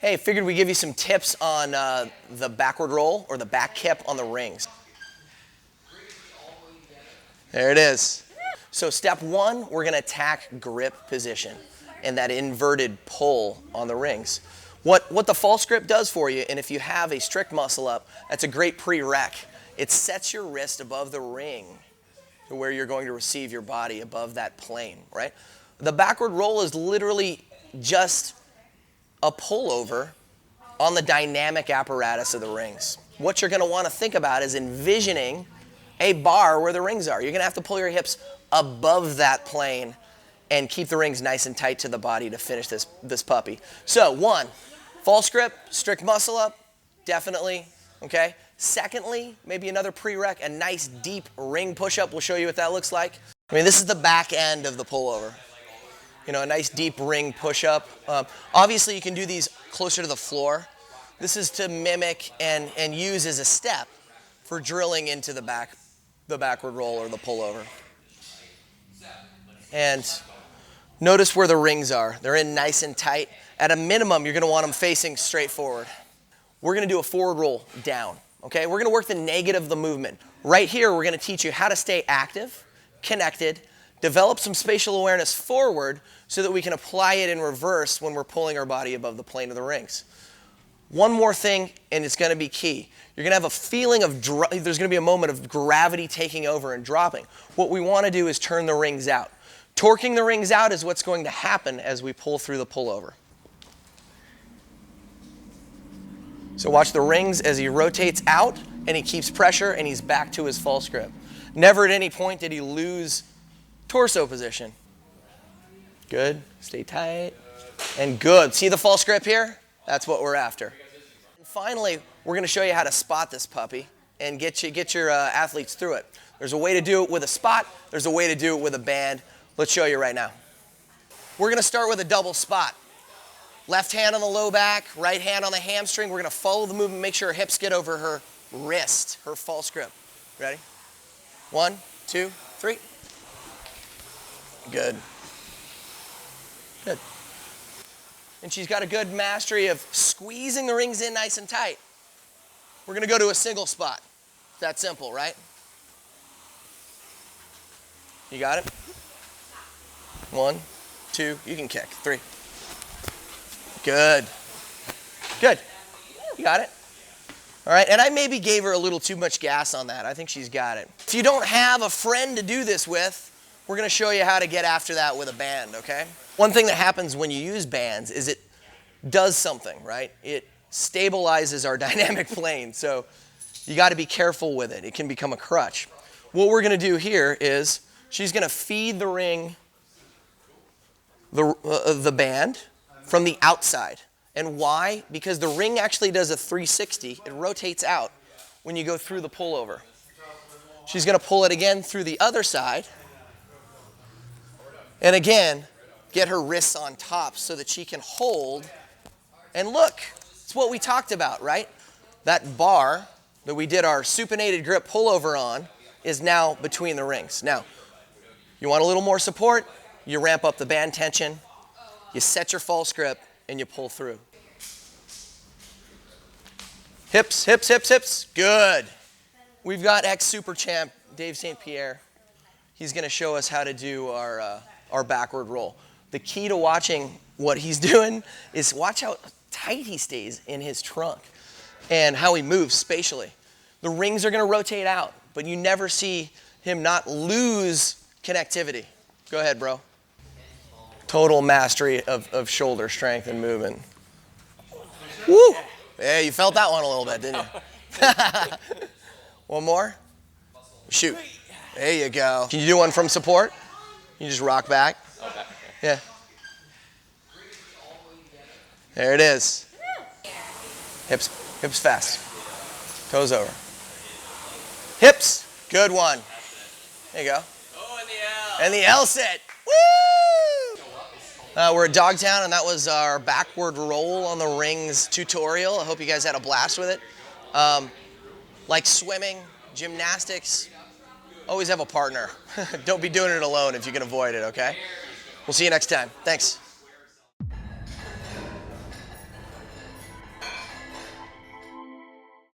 Hey, figured we'd give you some tips on the backward roll or the back kip on the rings. There it is. So step one, we're going to attack grip position and that inverted pull on the rings. What the false grip does for you, and if you have a strict muscle up, that's a great pre-req. It sets your wrist above the ring to where you're going to receive your body above that plane, right? The backward roll is literally just a pullover on the dynamic apparatus of the rings. What you're going to want to think about is envisioning a bar where the rings are. You're going to have to pull your hips above that plane and keep the rings nice and tight to the body to finish this puppy. So one, false grip, strict muscle up, definitely, okay? Secondly, maybe another pre-req, a nice deep ring push-up. We'll show you what that looks like. I mean, this is the back end of the pullover. You know, a nice deep ring push-up. Obviously, you can do these closer to the floor. This is to mimic and use as a step for drilling into the backward roll or the pullover. And notice where the rings are. They're in nice and tight. At a minimum, you're going to want them facing straight forward. We're going to do a forward roll down. Okay, we're going to work the negative of the movement. Right here, we're going to teach you how to stay active, connected, develop some spatial awareness forward so that we can apply it in reverse when we're pulling our body above the plane of the rings. One more thing, and it's going to be key. You're going to have a feeling of, there's going to be a moment of gravity taking over and dropping. What we want to do is turn the rings out. Torquing the rings out is what's going to happen as we pull through the pullover. So watch the rings as he rotates out and he keeps pressure and he's back to his false grip. Never at any point did he lose torso position. Good. Stay tight. And good. See the false grip here? That's what we're after. And finally, we're going to show you how to spot this puppy and get your athletes through it. There's a way to do it with a spot. There's a way to do it with a band. Let's show you right now. We're going to start with a double spot. Left hand on the low back, right hand on the hamstring. We're going to follow the movement, make sure her hips get over her wrist, her false grip. Ready? 1, 2, 3. Good. Good. And she's got a good mastery of squeezing the rings in nice and tight. We're going to go to a single spot. That simple, right? You got it? 1, 2, you can kick. 3. Good. Good. You got it. All right, and I maybe gave her a little too much gas on that. I think she's got it. If you don't have a friend to do this with, we're going to show you how to get after that with a band, okay? One thing that happens when you use bands is it does something, right? It stabilizes our dynamic plane, so you got to be careful with it. It can become a crutch. What we're going to do here is she's going to feed the ring, the band, from the outside. And why? Because the ring actually does a 360. It rotates out when you go through the pullover. She's going to pull it again through the other side. And again, get her wrists on top so that she can hold. And look, it's what we talked about, right? That bar that we did our supinated grip pullover on is now between the rings. Now, you want a little more support? You ramp up the band tension. You set your false grip, and you pull through. Hips, hips, hips, hips. Good. We've got ex-super champ Dave St. Pierre. He's going to show us how to do our backward roll. The key to watching what he's doing is watch how tight he stays in his trunk and how he moves spatially. The rings are going to rotate out, but you never see him not lose connectivity. Go ahead, bro. Total mastery of shoulder strength and movement. Woo! Yeah, you felt that one a little bit, didn't you? One more? Shoot. There you go. Can you do one from support? You just rock back? Yeah. There it is. Hips fast. Toes over. Hips. Good one. There you go. Oh, and the L. And the L sit. Woo! We're at DogTown, and that was our backward roll on the rings tutorial. I hope you guys had a blast with it. Like swimming, gymnastics, always have a partner. Don't be doing it alone if you can avoid it, okay? We'll see you next time. Thanks.